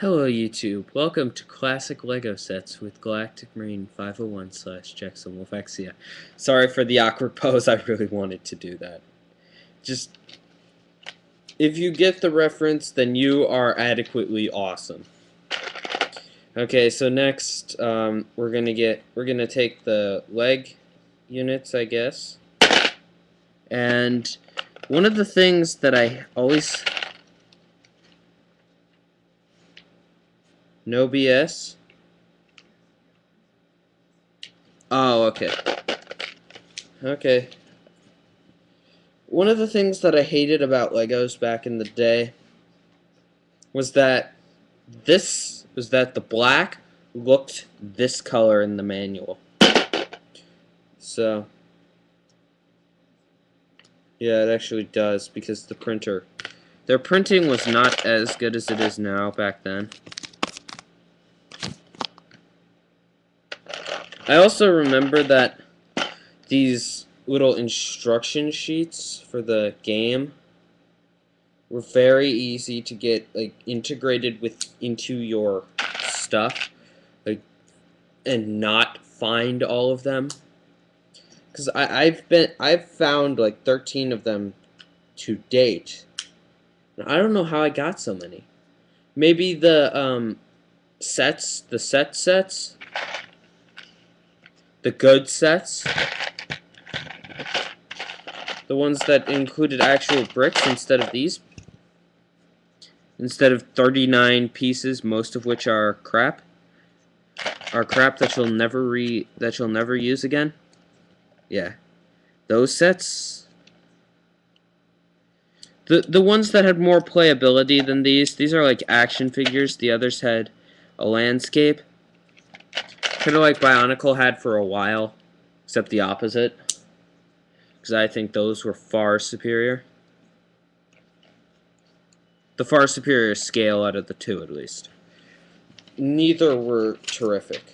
Hello YouTube, welcome to Classic Lego Sets with galacticmarine501's /JacksonWolfXia. Sorry for the awkward pose, I really wanted to do that. Just, if you get the reference, then you are adequately awesome. Okay, so next, we're gonna take the leg units, I guess. And one of the things that I always... No BS? Oh, okay. Okay. One of the things that I hated about Legos back in the day was that the black looked this color in the manual. So, yeah, it actually does, because their printing was not as good as it is now back then. I also remember that these little instruction sheets for the game were very easy to get integrated into your stuff, and not find all of them. Because I've found like 13 of them to date. I don't know how I got so many. Maybe the sets, the good sets, the ones that included actual bricks instead of these, instead of 39 pieces, most of which are crap that you'll never use again. Yeah, those sets. The ones that had more playability than these are like action figures. The others had a landscape. Kind of like Bionicle had for a while, except the opposite. Because I think those were far superior. The far superior scale out of the two, at least. Neither were terrific.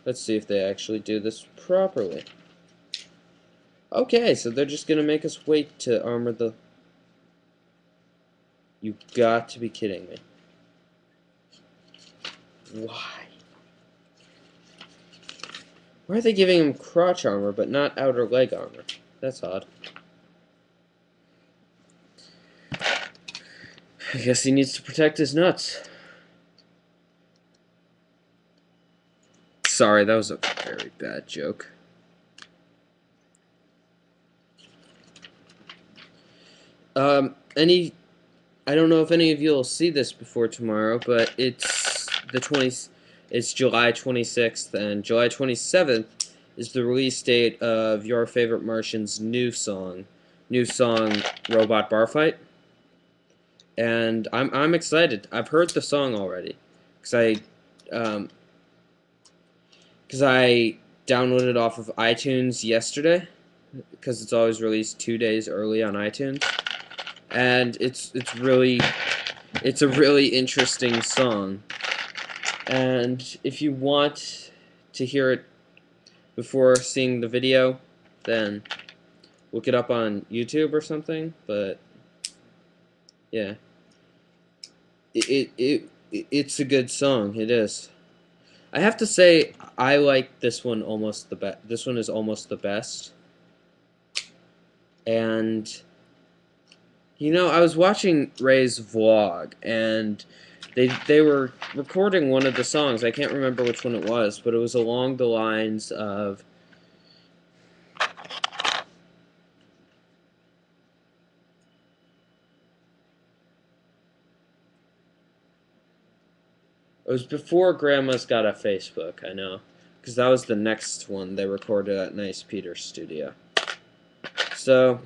Let's see if they actually do this properly. Okay, so they're just gonna make us wait to armor the... You got to be kidding me. Why? Why are they giving him crotch armor, but not outer leg armor? That's odd. I guess he needs to protect his nuts. Sorry, that was a very bad joke. I don't know if any of you will see this before tomorrow, but it's July 26th, and July 27th is the release date of Your Favorite Martian's new song, Robot Bar Fight. And I'm excited. I've heard the song already, because I downloaded it off of iTunes yesterday, because it's always released 2 days early on iTunes, and it's a really interesting song. And if you want to hear it before seeing the video, then look it up on YouTube or something. But yeah, it's a good song. It is. I have to say, I like this one almost the best. This one is almost the best. And you know, I was watching Ray's vlog, and they were recording one of the songs. I can't remember which one it was, but it was along the lines of... It was before Grandma's got a Facebook, I know. Because that was the next one they recorded at Nice Peter's studio. So,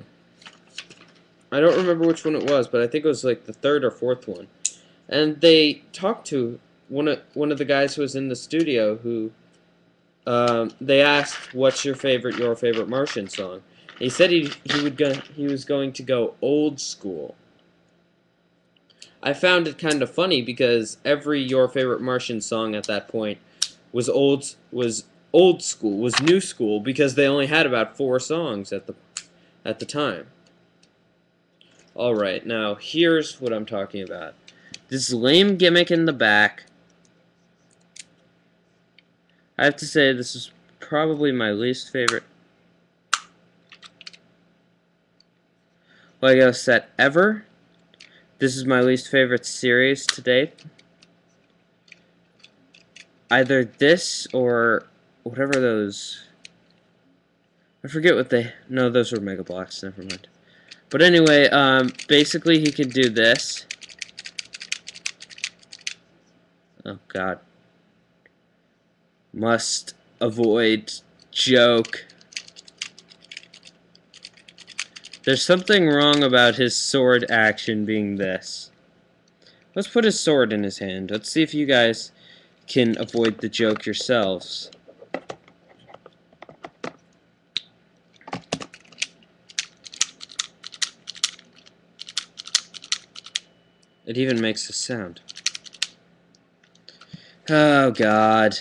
I don't remember which one it was, but I think it was like the third or fourth one. And they talked to one of the guys who was in the studio, who they asked, "What's your favorite Martian song?" He said he was going to go old school. I found it kind of funny because every Your Favorite Martian song at that point was old school, was new school, because they only had about 4 songs at the time. Alright, now here's what I'm talking about. This lame gimmick in the back. I have to say, this is probably my least favorite Lego set ever. This is my least favorite series to date. Either this or whatever those... I forget what they... No, those were Mega Blocks, never mind. But anyway, basically he could do this. Oh, God. Must avoid joke. There's something wrong about his sword action being this. Let's put his sword in his hand. Let's see if you guys can avoid the joke yourselves. It even makes a sound. Oh, God.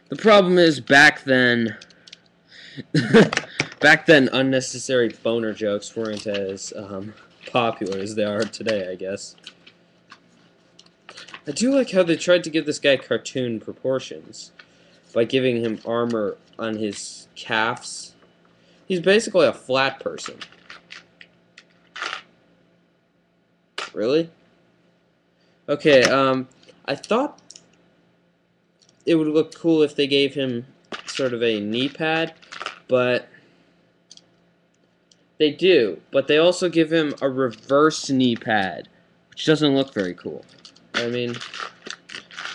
The problem is, back then, unnecessary boner jokes weren't as popular as they are today, I guess. I do like how they tried to give this guy cartoon proportions by giving him armor on his calves. He's basically a flat person. Really? Okay, I thought it would look cool if they gave him sort of a knee pad, but they do. But they also give him a reverse knee pad, which doesn't look very cool. I mean,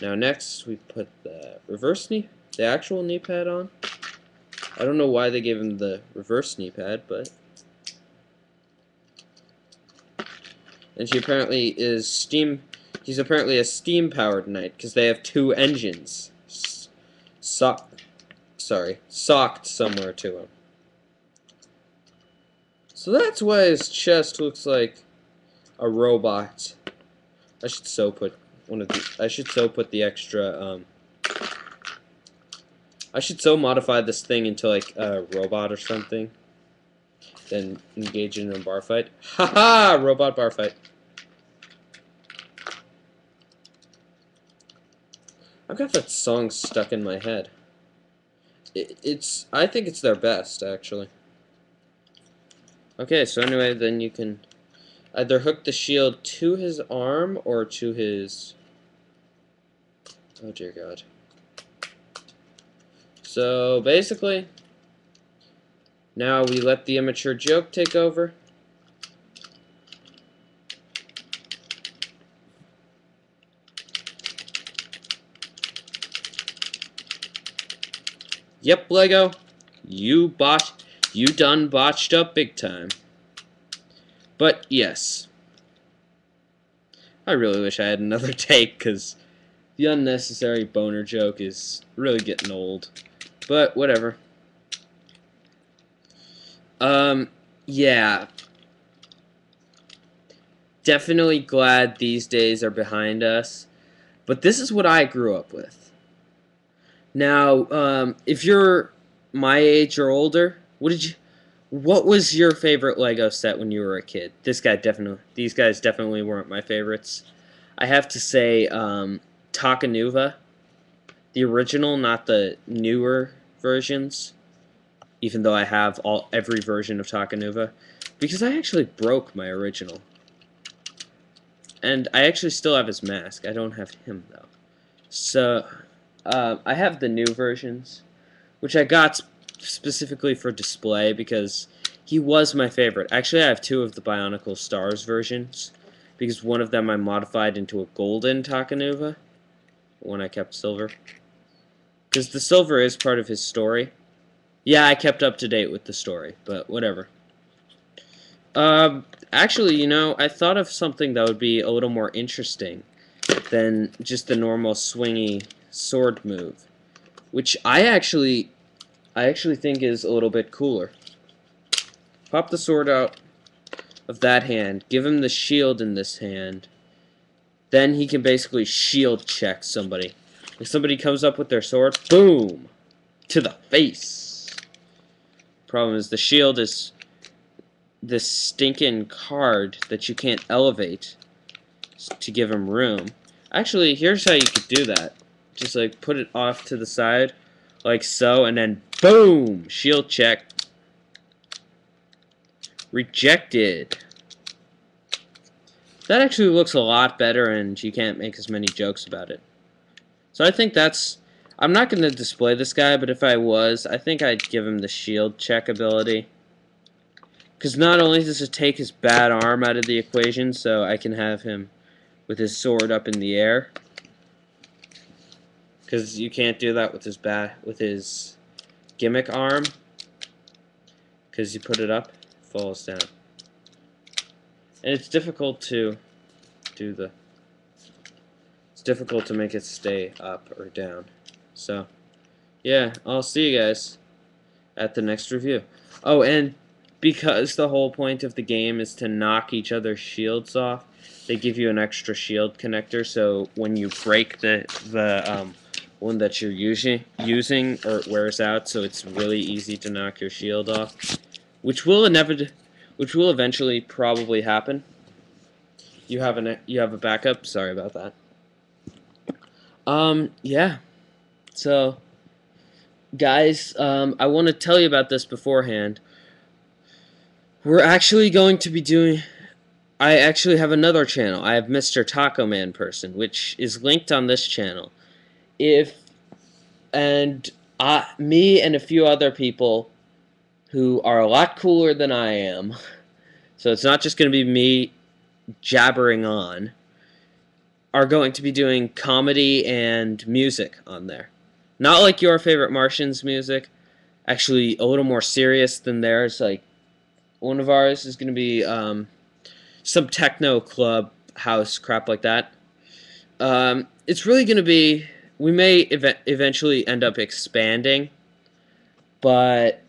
now next we put the the actual knee pad on. I don't know why they gave him the reverse knee pad, but... And she apparently is he's apparently a steam-powered knight, because they have 2 engines. Socked somewhere to him. So that's why his chest looks like a robot. I should so put the extra, I should so modify this thing into like a robot or something. Then engage in a bar fight. Haha! Robot bar fight. I've got that song stuck in my head. I think it's their best, actually. Okay, so anyway, then you can either hook the shield to his arm or to his... Oh, dear God. So, basically, now we let the immature joke take over. Yep, Lego, you done botched up big time. But yes, I really wish I had another take, because the unnecessary boner joke is really getting old. But whatever. Yeah. Definitely glad these days are behind us. But this is what I grew up with. Now, if you're my age or older, what was your favorite Lego set when you were a kid? These guys definitely weren't my favorites. I have to say, Takanuva, the original, not the newer versions, even though I have every version of Takanuva, because I actually broke my original. And I actually still have his mask. I don't have him, though. So... I have the new versions, which I got specifically for display because he was my favorite. Actually, I have 2 of the Bionicle Stars versions, because one of them I modified into a golden Takanuva, one I kept silver. Because the silver is part of his story. Yeah, I kept up to date with the story, but whatever. Actually, you know, I thought of something that would be a little more interesting than just the normal swingy sword move, which I actually think is a little bit cooler. Pop the sword out of that hand, give him the shield in this hand, then he can basically shield check somebody. If somebody comes up with their sword, boom! To the face! Problem is, the shield is this stinking card that you can't elevate. to give him room. Actually, here's how you could do that. Just like put it off to the side, like so, and then boom! Shield check. Rejected. That actually looks a lot better, and you can't make as many jokes about it. So I think that's... I'm not going to display this guy, but if I was, I think I'd give him the shield check ability. Because not only does it take his bad arm out of the equation, so I can have him with his sword up in the air. Because you can't do that with his gimmick arm. Because you put it up, it falls down. And it's difficult to do the... It's difficult to make it stay up or down. So, yeah, I'll see you guys at the next review. Oh, and because the whole point of the game is to knock each other's shields off, they give you an extra shield connector, so when you break the one that you're using, or it wears out, so it's really easy to knock your shield off, which will eventually probably happen. You have a backup. Sorry about that. Yeah. So, guys, I want to tell you about this beforehand. We're actually going to be doing... I actually have another channel. I have Mr. Taco Man Person, which is linked on this channel. Me and a few other people who are a lot cooler than I am, so it's not just going to be me jabbering on, are going to be doing comedy and music on there. Not like Your Favorite Martians music, actually a little more serious than theirs. Like, one of ours is going to be some techno club house crap like that. It's really going to be... We may eventually end up expanding, but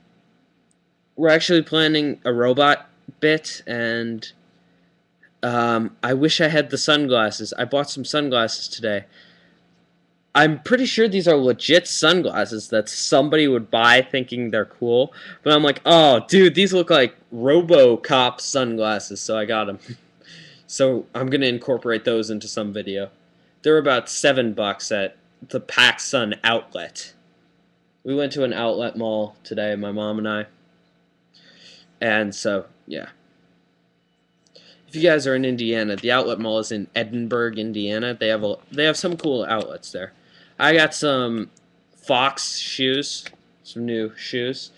we're actually planning a robot bit, and I wish I had the sunglasses. I bought some sunglasses today. I'm pretty sure these are legit sunglasses that somebody would buy thinking they're cool, but I'm like, oh, dude, these look like RoboCop sunglasses, so I got them. So I'm going to incorporate those into some video. They're about $7 at the PacSun outlet. We went to an outlet mall today, my mom and I. And so, yeah. If you guys are in Indiana, the outlet mall is in Edinburgh, Indiana. They have some cool outlets there. I got some Fox shoes, some new shoes.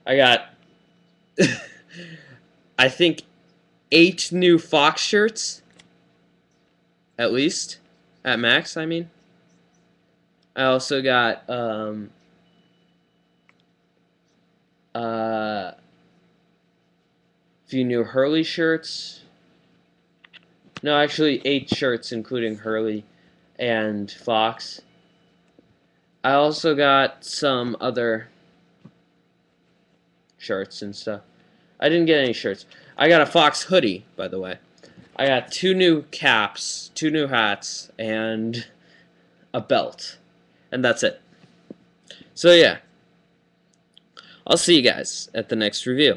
I got, I think, 8 new Fox shirts, at least, at max, I mean. I also got, a few new Hurley shirts. No, actually 8 shirts, including Hurley and Fox. I also got some other shirts and stuff. I didn't get any shirts. I got a Fox hoodie, by the way. I got 2 new caps, 2 new hats, and a belt. And that's it. So yeah. I'll see you guys at the next review.